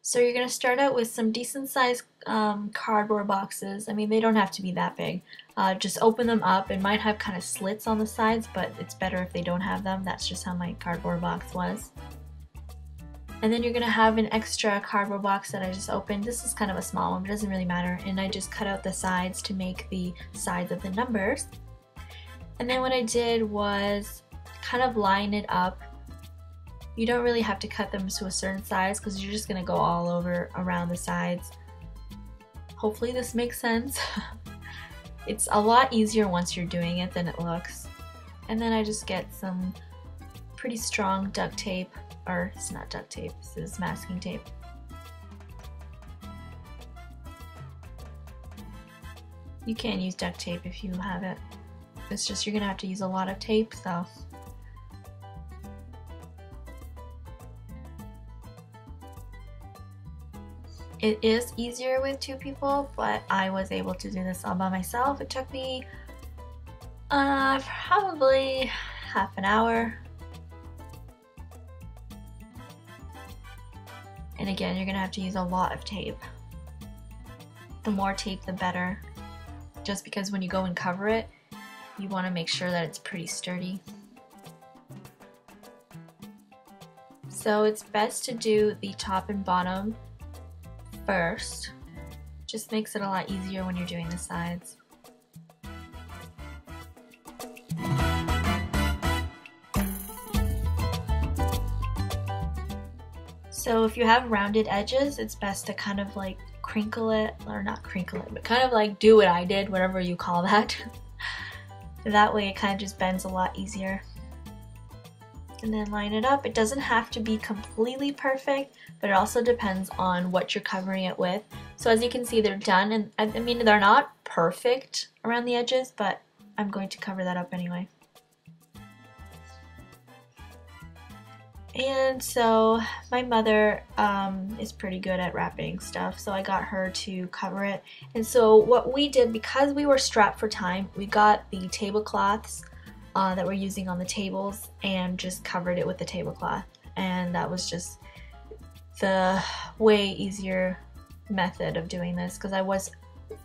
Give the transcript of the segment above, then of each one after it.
So you're going to start out with some decent sized cardboard boxes. I mean, they don't have to be that big. Just open them up. It might have kind of slits on the sides, but it's better if they don't have them. That's just how my cardboard box was. And then you're going to have an extra cardboard box that I just opened. This is kind of a small one, but it doesn't really matter. And I just cut out the sides to make the sides of the numbers. And then what I did was kind of line it up. You don't really have to cut them to a certain size because you're just going to go all over around the sides. Hopefully this makes sense. It's a lot easier once you're doing it than it looks. And then I just get some pretty strong duct tape, or it's not duct tape, this is masking tape. You can't use duct tape if you have it. It's just you're going to have to use a lot of tape, so. It is easier with two people, but I was able to do this all by myself. It took me probably half an hour. And again, you're gonna have to use a lot of tape. The more tape, the better. Just because when you go and cover it, you want to make sure that it's pretty sturdy. So it's best to do the top and bottom first. Just makes it a lot easier when you're doing the sides. So if you have rounded edges, it's best to kind of like crinkle it, or not crinkle it, but kind of like do what I did, whatever you call that. That way it kind of just bends a lot easier. And then line it up. It doesn't have to be completely perfect, but it also depends on what you're covering it with. So as you can see, they're done, and I mean, they're not perfect around the edges, but I'm going to cover that up anyway. And so my mother is pretty good at wrapping stuff, so I got her to cover it. And so what we did, because we were strapped for time, we got the tablecloths that we're using on the tables and just covered it with the tablecloth. And that was just the way easier method of doing this, because I was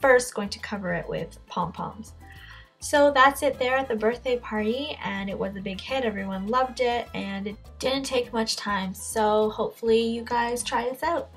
first going to cover it with pom-poms. So that's it there at the birthday party, and it was a big hit. Everyone loved it, and it didn't take much time. So hopefully you guys try this out.